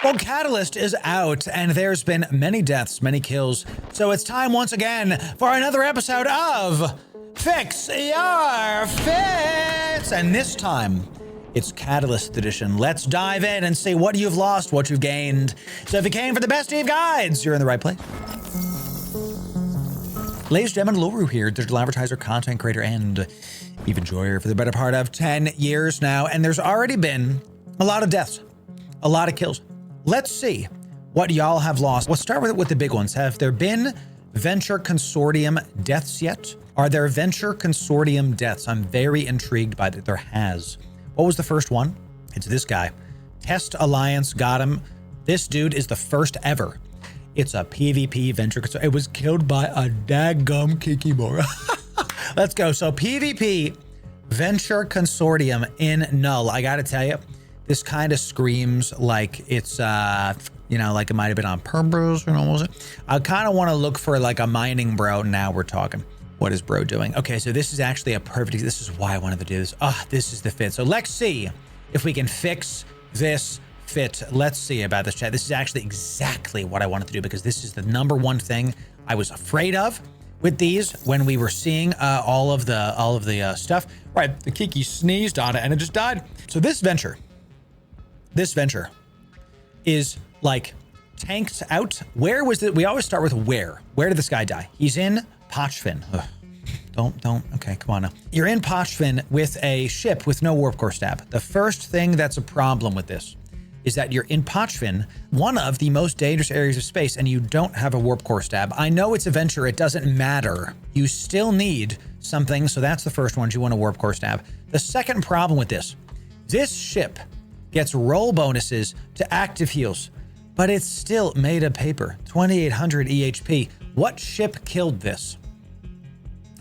Well, Catalyst is out, and there's been many deaths, many kills. So it's time once again for another episode of Fix Your Fits. And this time, it's Catalyst Edition. Let's dive in and see what you've lost, what you've gained. So if you came for the best of guides, you're in the right place. Ladies and gentlemen, Loru here, digital advertiser, content creator, and even enjoyer for the better part of 10 years now. And there's already been a lot of deaths, a lot of kills. Let's see what y'all have lost. We'll start with the big ones. Have there been Venture Consortium deaths yet? Are there Venture Consortium deaths? I'm very intrigued by that. There has. What was the first one? It's this guy. Test Alliance got him. This dude is the first ever. It's a PvP Venture Consortium. It was killed by a daggum Kikimora. Let's go. So PvP Venture Consortium in Null. I gotta tell you, this kind of screams like it's, like it might have been on purpose, was it? I kind of want to look for like a mining bro. Now we're talking. What is bro doing? Okay, so this is actually a perfect, this is why I wanted to do this. This is the fit. So let's see if we can fix this fit. Let's see about this chat. This is actually exactly what I wanted to do because this is the number one thing I was afraid of with these when we were seeing all of the stuff. Right, the Kiki sneezed on it and it just died. So this venture is like tanked out. Where was it? We always start with where. Where did this guy die? He's in Pochven. Don't. Okay, come on now. You're in Pochven with a ship with no warp core stab. The first thing that's a problem with this is that you're in Pochven, one of the most dangerous areas of space, and you don't have a warp core stab. I know it's a venture. It doesn't matter. You still need something. So that's the first one. You want a warp core stab. The second problem with this ship gets roll bonuses to active heals, but it's still made of paper. 2,800 EHP. What ship killed this?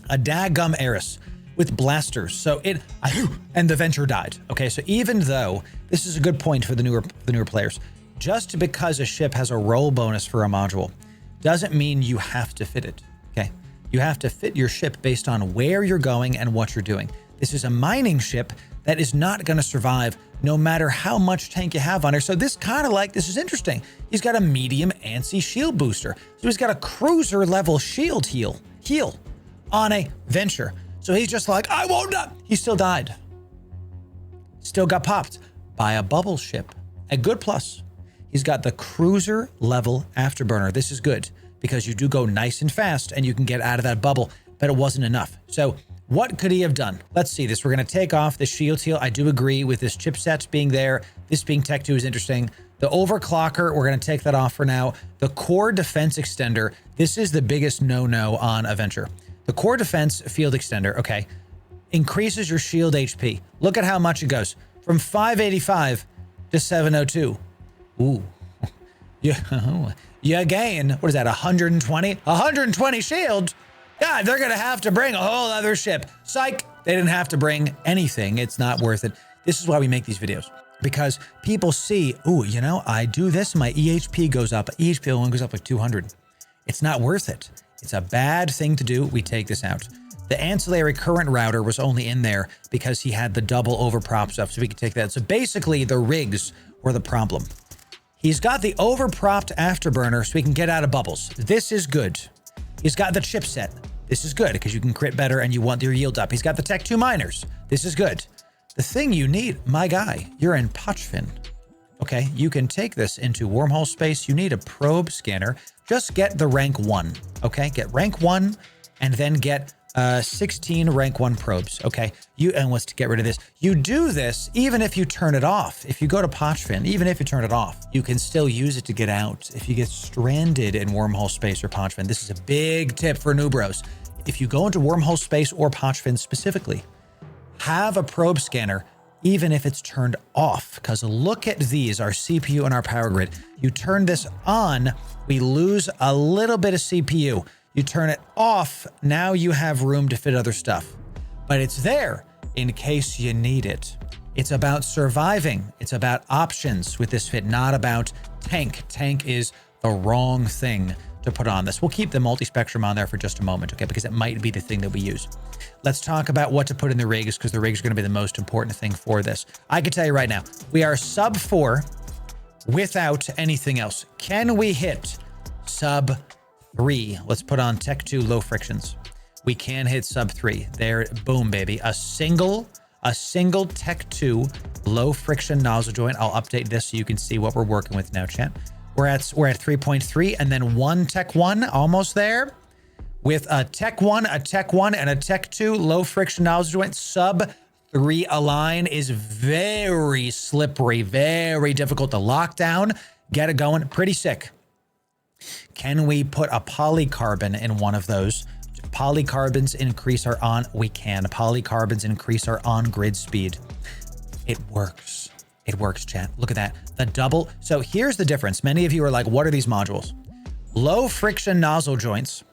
A daggum Eris with blasters. So and the venture died. Okay, so even though this is a good point for the newer players, just because a ship has a roll bonus for a module doesn't mean you have to fit it. Okay, you have to fit your ship based on where you're going and what you're doing. This is a mining ship that is not going to survive no matter how much tank you have on her. So this is interesting. He's got a medium ANSI shield booster. So he's got a cruiser level shield heal on a venture. So he's just like, I won't die. He still died. Still got popped by a bubble ship. A good plus. He's got the cruiser level afterburner. This is good because you do go nice and fast and you can get out of that bubble, but it wasn't enough. So what could he have done? Let's see this. We're going to take off the shield heal. I do agree with this chipset being there. This being Tech 2 is interesting. The overclocker, we're going to take that off for now. The core defense extender. This is the biggest no-no on a venture. The core defense field extender, okay, increases your shield HP. Look at how much it goes. From 585 to 702. Ooh. You gain, what is that, 120? 120 shield? God, they're going to have to bring a whole other ship. Psych, they didn't have to bring anything. It's not worth it. This is why we make these videos. Because people see, I do this, my EHP goes up. EHP only goes up like 200. It's not worth it. It's a bad thing to do. We take this out. The ancillary current router was only in there because he had the double overprop stuff, so we could take that. So basically, the rigs were the problem. He's got the overpropped afterburner so we can get out of bubbles. This is good. He's got the chipset. This is good because you can crit better and you want your yield up. He's got the Tech 2 miners. This is good. The thing you need, my guy, you're in Pochven. Okay, you can take this into Wormhole space. You need a probe scanner. Just get the rank 1. Okay, get rank 1 and then get 16 rank 1 probes. Okay, and let's get rid of this. You do this even if you turn it off. If you go to Pochven, even if you turn it off, you can still use it to get out. If you get stranded in Wormhole space or Pochven, this is a big tip for new bros. If you go into Wormhole space or Pochven specifically, have a probe scanner even if it's turned off, because look at these, our CPU and our power grid. You turn this on, we lose a little bit of CPU. You turn it off, now you have room to fit other stuff. But it's there in case you need it. It's about surviving. It's about options with this fit, not about tank. Tank is the wrong thing to put on this. We'll keep the multi-spectrum on there for just a moment, okay? Because it might be the thing that we use. Let's talk about what to put in the rigs, because the rigs are going to be the most important thing for this. I can tell you right now, we are sub 4 without anything else. Can we hit sub 3? Let's put on Tech 2 low frictions. We can hit sub 3. There, boom, baby. A single Tech 2 low friction nozzle joint. I'll update this so you can see what we're working with now, chat. We're at 3.3 and then one Tech 1, almost there. With a Tech 1, and a Tech 2 low friction nozzle joint. Sub 3 align is very slippery, very difficult to lock down. Get it going, pretty sick. Can we put a polycarbon in one of those? Polycarbons increase our on, we can. Polycarbons increase our on-grid speed. It works. It works, chat. Look at that. The double. So here's the difference. Many of you are like, what are these modules? Low friction nozzle joints.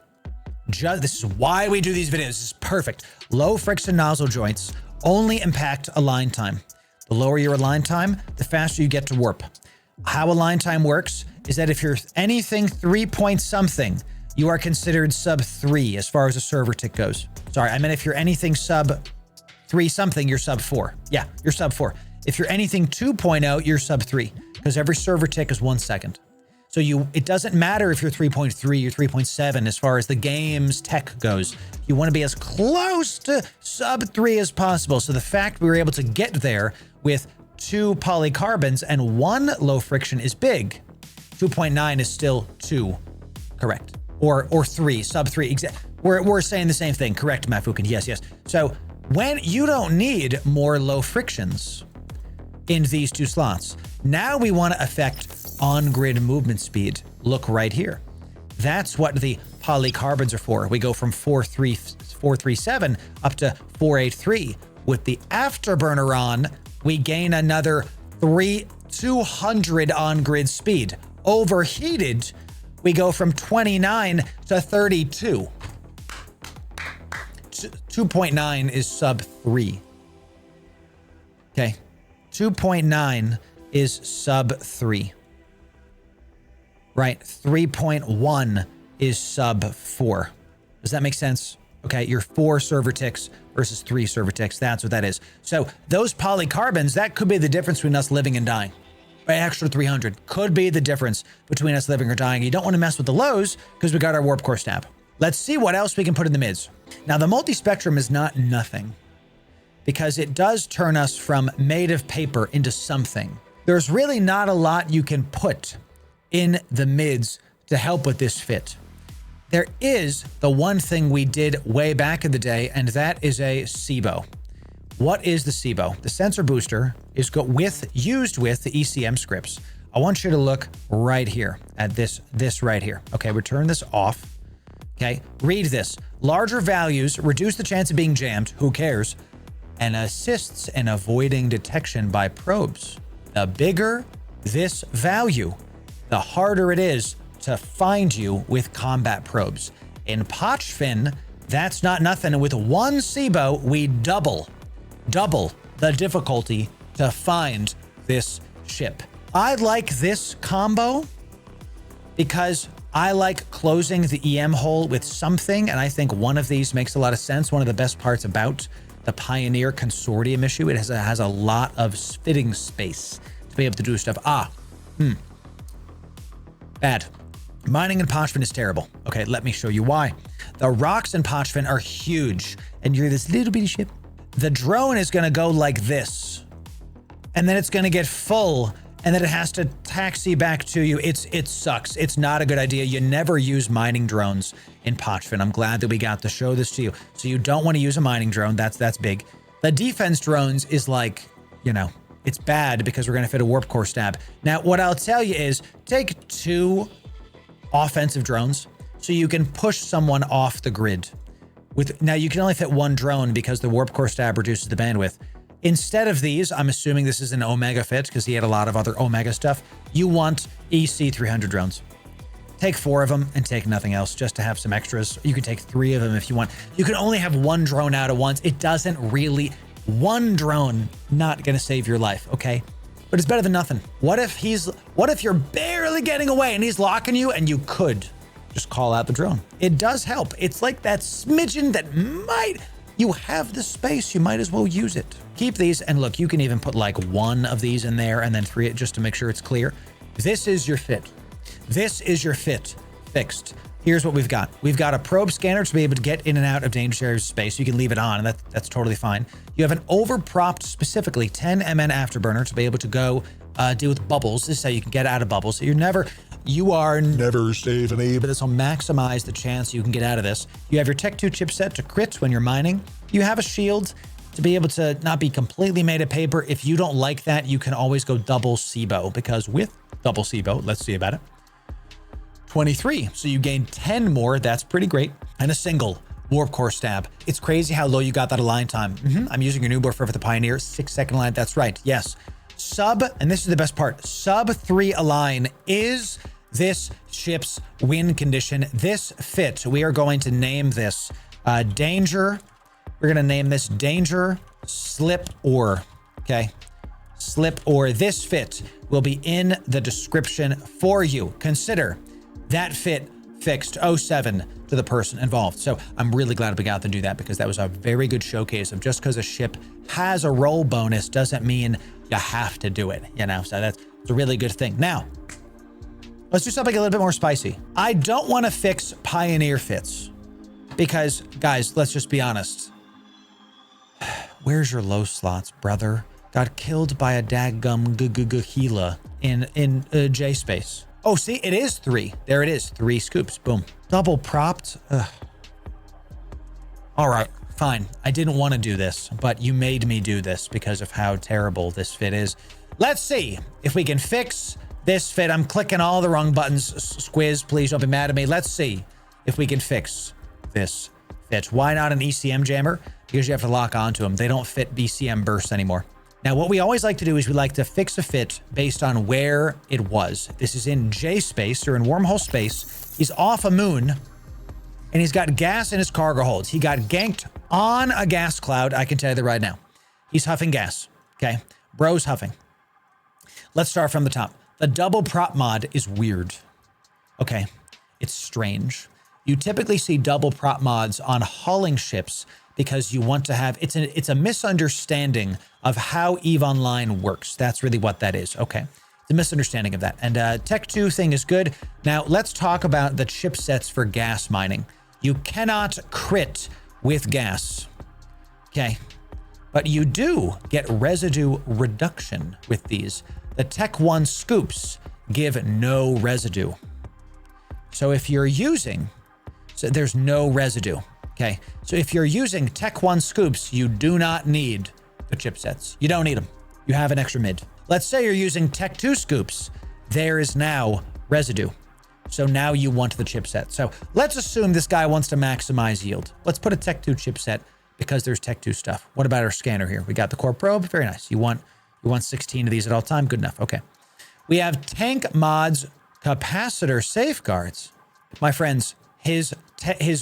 This is why we do these videos. This is perfect. Low friction nozzle joints only impact align time. The lower your align time, the faster you get to warp. How align time works is that if you're anything 3 point something, you are considered sub 3 as far as a server tick goes. Sorry, I meant if you're anything sub 3 something, you're sub 4. Yeah, you're sub 4. If you're anything 2.0, you're sub 3 because every server tick is 1 second. So it doesn't matter if you're 3.3 or 3.7 as far as the game's tech goes. You want to be as close to sub 3 as possible. So the fact we were able to get there with 2 polycarbons and 1 low friction is big. 2.9 is still 2, correct? Or 3, sub 3. We're saying the same thing, correct, Mafukin? Yes, yes. So when you don't need more low frictions in these 2 slots, now we want to affect on-grid movement speed. Look right here. That's what the polycarbons are for. We go from 437 up to 483. With the Afterburner on, we gain another 200 on-grid speed. Overheated, we go from 29 to 32. 2.9 is sub 3. Okay. 2.9 is sub 3. Right, 3.1 is sub 4. Does that make sense? Okay, you're 4 server ticks versus 3 server ticks. That's what that is. So those polycarbons, that could be the difference between us living and dying. An extra 300 could be the difference between us living or dying. You don't want to mess with the lows because we got our warp core stab. Let's see what else we can put in the mids. Now the multi-spectrum is not nothing because it does turn us from made of paper into something. There's really not a lot you can put in the mids to help with this fit. There is the one thing we did way back in the day, and that is a SIBO. What is the SIBO? The sensor booster is used with the ECM scripts. I want you to look right here at this right here. Okay, we turn this off. Okay, read this. Larger values reduce the chance of being jammed, who cares, and assists in avoiding detection by probes. The bigger this value, the harder it is to find you with combat probes. In Pochven, that's not nothing. And with 1 SIBO, we double the difficulty to find this ship. I like this combo because I like closing the EM hole with something, and I think one of these makes a lot of sense. One of the best parts about the Pioneer Consortium issue, it has a lot of fitting space to be able to do stuff. Bad. Mining in Pochven is terrible. Okay, let me show you why. The rocks in Pochven are huge, and you're this little bitty ship. The drone is going to go like this, and then it's going to get full, and then it has to taxi back to you. It sucks. It's not a good idea. You never use mining drones in Pochven. I'm glad that we got to show this to you. So you don't want to use a mining drone. That's big. The defense drones is like, you know, it's bad because we're going to fit a warp core stab. Now, what I'll tell you is take 2 offensive drones so you can push someone off the grid. Now, you can only fit 1 drone because the warp core stab reduces the bandwidth. Instead of these, I'm assuming this is an Omega fit because he had a lot of other Omega stuff. You want EC 300 drones. Take 4 of them and take nothing else just to have some extras. You can take 3 of them if you want. You can only have 1 drone out at once. It doesn't really... 1 drone not gonna save your life, okay? But it's better than nothing. What if you're barely getting away and he's locking you and you could just call out the drone? It does help. It's like that smidgen that you have the space, you might as well use it. Keep these, and look, you can even put like 1 of these in there and then 3 just to make sure it's clear. This is your fit. This is your fit fixed. Here's what we've got. We've got a probe scanner to be able to get in and out of dangerous areas of space. You can leave it on, and that's totally fine. You have an overpropped, specifically 10 MN afterburner to be able to go deal with bubbles. This is how you can get out of bubbles. So you are never safe and able. This will maximize the chance you can get out of this. You have your Tech 2 chipset to crit when you're mining. You have a shield to be able to not be completely made of paper. If you don't like that, you can always go double SIBO, because with double SIBO, let's see about it. 23. So you gain 10 more. That's pretty great. And a single warp core stab. It's crazy how low you got that align time. I'm using your Newborn for the Pioneer. 6-second align. That's right. Yes. And this is the best part, sub 3 align is this ship's win condition. This fit, we are going to name this danger. We're going to name this danger slip or, okay? Slip or. This fit will be in the description for you. Consider that fit fixed 07 to the person involved. So I'm really glad we got to do that, because that was a very good showcase of just because a ship has a roll bonus doesn't mean you have to do it, you know? So that's a really good thing. Now, let's do something a little bit more spicy. I don't want to fix Pioneer fits because, guys, let's just be honest. Where's your low slots, brother? Got killed by a daggum Gila in J space. Oh, see, it is 3. There it is. 3 scoops. Boom. Double propped. Ugh. All right, fine. I didn't want to do this, but you made me do this because of how terrible this fit is. Let's see if we can fix this fit. I'm clicking all the wrong buttons. Squiz, please don't be mad at me. Let's see if we can fix this fit. Why not an ECM jammer? Because you have to lock onto them. They don't fit BCM bursts anymore. Now, what we always like to do is we like to fix a fit based on where it was. This is in J space or in Wormhole space. He's off a moon and he's got gas in his cargo holds. He got ganked on a gas cloud. I can tell you that right now. He's huffing gas. Okay. Bro's huffing. Let's start from the top. The double prop mod is weird. Okay. It's strange. You typically see double prop mods on hauling ships because you want to have, it's a misunderstanding of how EVE Online works. That's really what that is. Okay. It's a misunderstanding of that. And Tech 2 thing is good. Now let's talk about the chipsets for gas mining. You cannot crit with gas. Okay. But you do get residue reduction with these. The Tech 1 scoops give no residue. So if you're using, so there's no residue. Okay, so if you're using Tech 1 scoops, you do not need the chipsets. You don't need them. You have an extra mid. Let's say you're using Tech 2 scoops. There is now residue. So now you want the chipset. So let's assume this guy wants to maximize yield. Let's put a Tech 2 chipset because there's Tech 2 stuff. What about our scanner here? We got the Corp probe. Very nice. You want 16 of these at all time? Good enough. Okay. We have tank mods, capacitor safeguards. My friends, his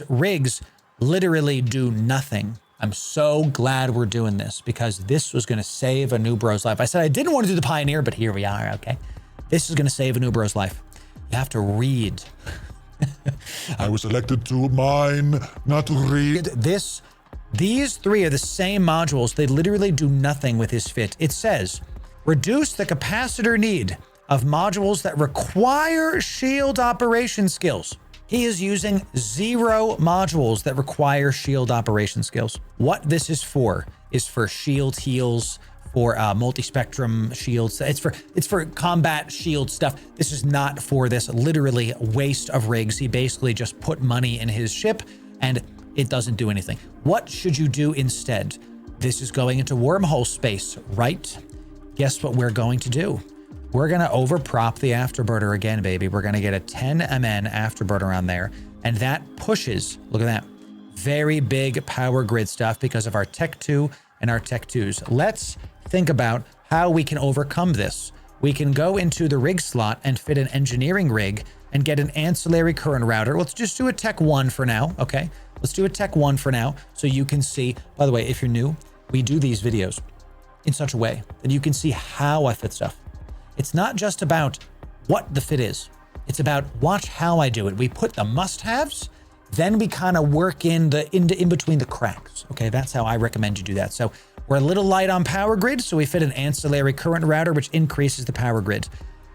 rigs literally do nothing. I'm so glad we're doing this because this was going to save a new bro's life. I said I didn't want to do the Pioneer, but here we are. Okay. This is going to save a new bro's life. You have to read. I was elected to mine, not to read. These 3 are the same modules. They literally do nothing with his fit. It says, reduce the capacitor need of modules that require shield operation skills. He is using 0 modules that require shield operation skills. What this is for shield heals, for multi-spectrum shields. It's for combat shield stuff. This is not for this literally waste of rigs. He basically just put money in his ship and it doesn't do anything. What should you do instead? This is going into wormhole space, right? Guess what we're going to do? We're going to overprop the afterburner again, baby. We're going to get a 10 MN afterburner on there. And that pushes, look at that, very big power grid stuff because of our Tech 2 and our Tech 2s. Let's think about how we can overcome this. We can go into the rig slot and fit an engineering rig and get an ancillary current router. Let's just do a Tech 1 for now, okay? Let's do a Tech 1 for now so you can see. By the way, if you're new, we do these videos in such a way that you can see how I fit stuff. It's not just about what the fit is. It's about watch how I do it. We put the must-haves, then we kind of work in between the cracks. Okay, that's how I recommend you do that. So we're a little light on power grid, so we fit an ancillary current router, which increases the power grid.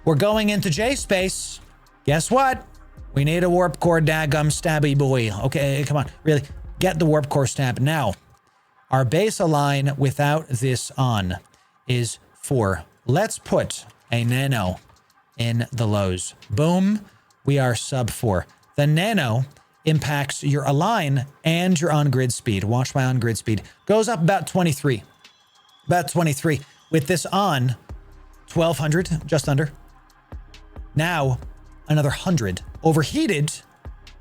We're going into J space. Guess what? We need a warp core daggum stabby boy. Okay, come on. Really, get the warp core stab. Now, our base align without this on is 4. Let's put a nano in the lows. Boom. We are sub 4. The nano impacts your align and your on-grid speed. Watch my on-grid speed. Goes up about 23. About 23. With this on, 1200, just under. Now, another 100. Overheated,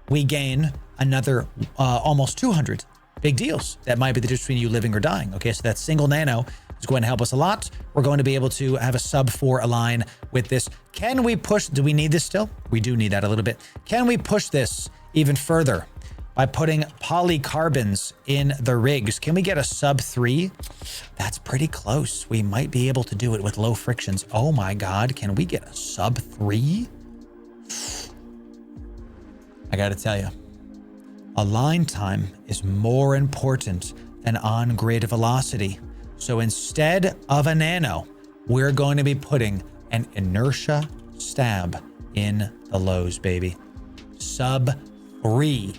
we gain another almost 200. Big deals. That might be the difference between you living or dying. Okay, so that single nano is going to help us a lot. We're going to be able to have a sub 4 align with this. Can we push? Do we need this still? We do need that a little bit. Can we push this even further by putting polycarbons in the rigs? Can we get a sub 3? That's pretty close. We might be able to do it with low frictions. Oh my God, can we get a sub 3? I got to tell you, align time is more important than on-grid velocity. So instead of a nano, we're going to be putting an inertia stab in the lows, baby. Sub 3.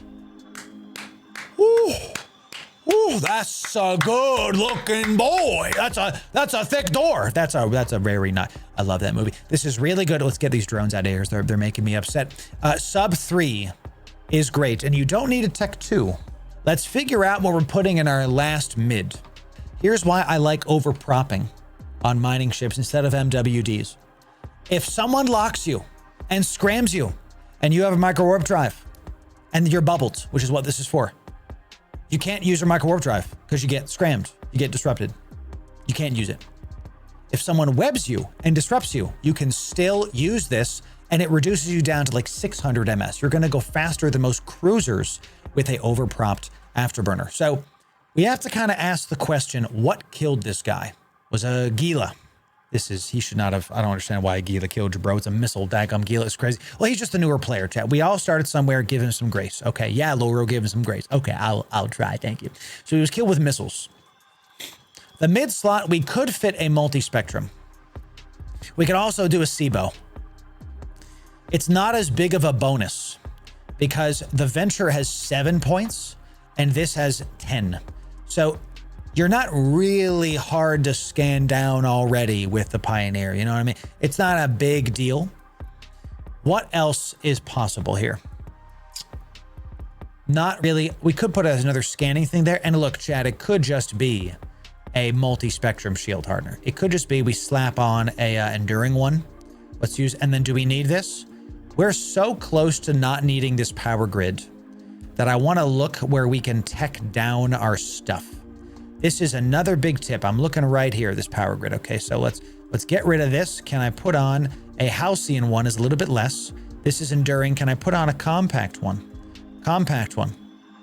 Ooh, ooh, that's a good looking boy. That's a thick door. That's a very nice. I love that movie. This is really good. Let's get these drones out of here. They're making me upset. Sub 3 is great, and you don't need a tech 2. Let's figure out what we're putting in our last mid. Here's why I like overpropping on mining ships instead of MWDs. If someone locks you and scrams you, and you have a micro warp drive, and you're bubbled, which is what this is for, you can't use your micro warp drive because you get scrammed, you get disrupted. You can't use it. If someone webs you and disrupts you, you can still use this, and it reduces you down to like 600 ms. You're going to go faster than most cruisers with a overpropped afterburner. So we have to kind of ask the question, what killed this guy? Was a Gila. He should not have, I don't understand why a Gila killed you, bro. It's a missile, daggum Gila, it's crazy. Well, he's just a newer player, chat. We all started somewhere, give him some grace. Okay, yeah, Loru, give him some grace. Okay, I'll try, thank you. So he was killed with missiles. The mid slot, we could fit a multi-spectrum. We could also do a SIBO. It's not as big of a bonus because the Venture has 7 points and this has 10. So you're not really hard to scan down already with the Pioneer. You know what I mean? It's not a big deal. What else is possible here? Not really. We could put another scanning thing there. And look, Chad, it could just be a multi-spectrum shield hardener. It could just be we slap on a enduring one. Let's use, and then do we need this? We're so close to not needing this power grid that I want to look where we can tech down our stuff. This is another big tip. I'm looking right here, this power grid. Okay, so let's get rid of this. Can I put on a Halcyon one is a little bit less. This is enduring. Can I put on a compact one? Compact one,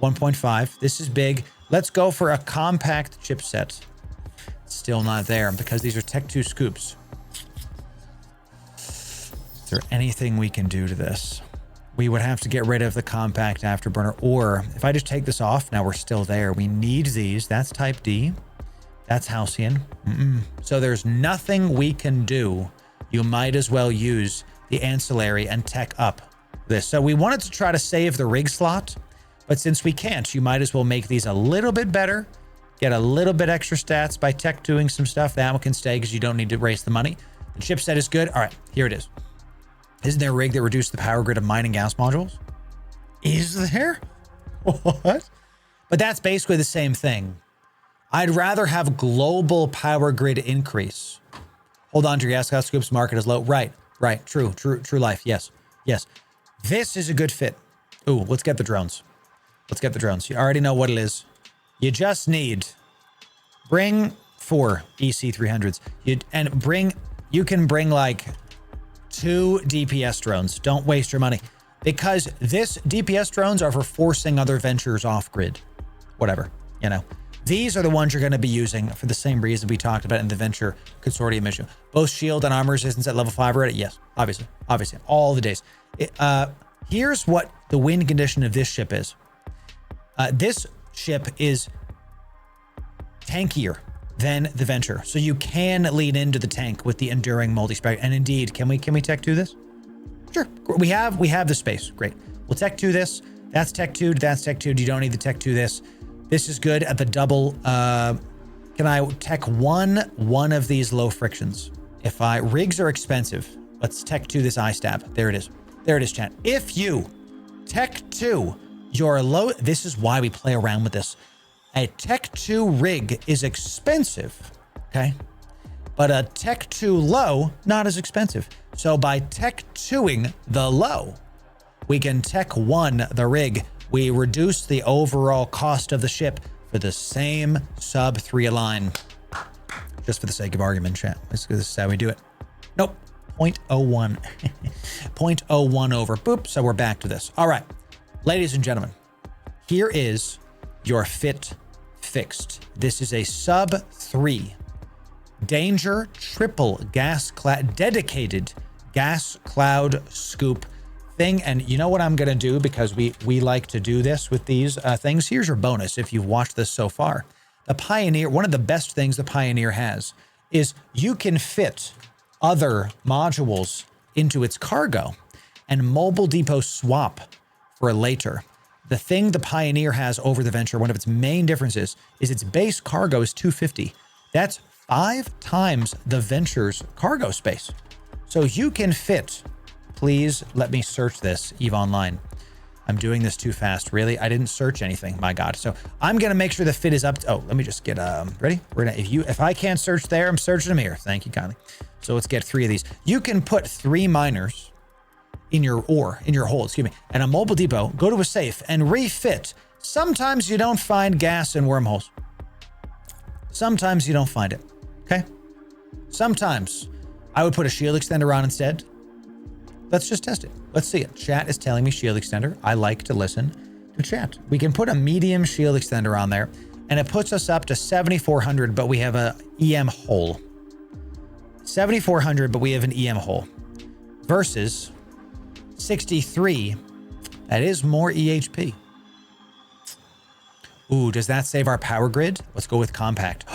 1.5. This is big. Let's go for a compact chipset. Still not there because these are Tech 2 scoops. Is there anything we can do to this? We would have to get rid of the compact afterburner, or if I just take this off, now we're still there. We need these. That's type D. That's Halcyon. So there's nothing we can do. You might as well use the ancillary and tech up this. So we wanted to try to save the rig slot, but since we can't, you might as well make these a little bit better, get a little bit extra stats by tech doing some stuff. That one can stay because you don't need to raise the money. The chipset is good. All right, here it is. Isn't there a rig that reduced the power grid of mining gas modules? Is there? What? But that's basically the same thing. I'd rather have global power grid increase. Hold on to your gas scoops, market is low. Right. True life. Yes. This is a good fit. Ooh, let's get the drones. You already know what it is. You just need bring 4 EC300s. You can bring like 2 DPS drones. Don't waste your money because this DPS drones are for forcing other ventures off grid. Whatever, you know. These are the ones you're going to be using for the same reason we talked about in the Venture Consortium issue. Both shield and armor resistance at level 5 already? Yes, obviously, all the days. Here's what the win condition of this ship is. This ship is tankier than the Venture. So you can lean into the tank with the enduring multi-spec. And indeed, can we tech 2 this? Sure. We have the space. Great. We'll tech 2 this. That's tech 2. That's tech 2. You don't need the tech 2 this. This is good at the double. Can I tech one of these low frictions? If rigs are expensive, let's tech 2 this eye stab. There it is. There it is, chat. If you tech 2 your low, this is why we play around with this. A tech 2 rig is expensive, okay? But a tech 2 low, not as expensive. So by tech 2ing the low, we can tech 1 the rig. We reduce the overall cost of the ship for the same sub 3 align. Just for the sake of argument, chat. This is how we do it. Nope. 0.01. 0.01 over. Boop. So we're back to this. All right. Ladies and gentlemen, here is your fit fixed. This is a sub 3 danger triple gas cloud, dedicated gas cloud scoop thing. And you know what I'm going to do, because we like to do this with these things. Here's your bonus if you've watched this so far. The Pioneer, one of the best things the Pioneer has is you can fit other modules into its cargo and mobile depot swap for later. The thing the Pioneer has over the Venture, one of its main differences, is its base cargo is 250. That's 5 times the Venture's cargo space. So you can fit, please let me search this, EVE Online. I'm doing this too fast. Really? I didn't search anything. My God. So I'm going to make sure the fit is up. Oh, let me just get, ready? We're gonna, if I can't search there, I'm searching them here. Thank you kindly. So let's get 3 of these. You can put 3 miners in your hole, excuse me, and a mobile depot, go to a safe and refit. Sometimes you don't find gas in wormholes. Sometimes you don't find it. Okay. Sometimes I would put a shield extender on instead. Let's just test it. Let's see it. Chat is telling me shield extender. I like to listen to chat. We can put a medium shield extender on there and it puts us up to 7,400, but we have a EM hole. 7,400, but we have an EM hole versus 63. That is more EHP. Ooh, does that save our power grid? Let's go with compact.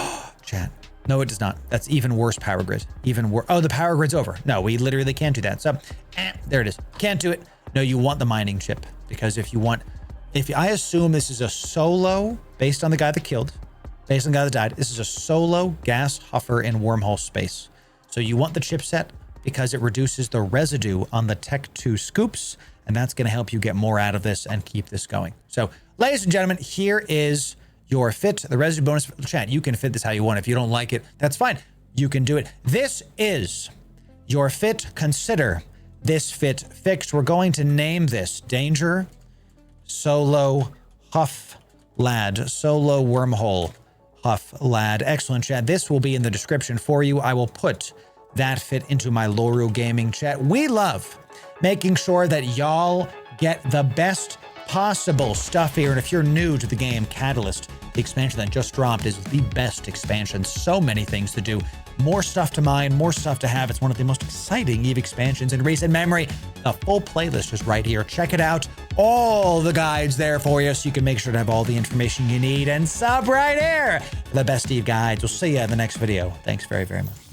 Chat. No, it does not. That's even worse power grid. Even worse. Oh, the power grid's over. No, we literally can't do that. So, there it is. Can't do it. No, you want the mining chip, because I assume this is a solo, based on the guy that killed, based on the guy that died, this is a solo gas huffer in wormhole space. So you want the chipset because it reduces the residue on the Tech 2 scoops, and that's going to help you get more out of this and keep this going. So, ladies and gentlemen, here is your fit, the residue bonus. Chat, you can fit this how you want. If you don't like it, that's fine. You can do it. This is your fit. Consider this fit fixed. We're going to name this Danger Solo Huff Lad. Solo Wormhole Huff Lad. Excellent, chat. This will be in the description for you. I will put that fit into my Loru gaming chat. We love making sure that y'all get the best possible stuff here. And if you're new to the game, Catalyst, the expansion that just dropped, is the best expansion. So many things to do, more stuff to mine, more stuff to have. It's one of the most exciting EVE expansions in recent memory. The full playlist is right here. Check it out. All the guides there for you, so you can make sure to have all the information you need. And sub right here for the best EVE guides. We'll see you in the next video. Thanks very, very much.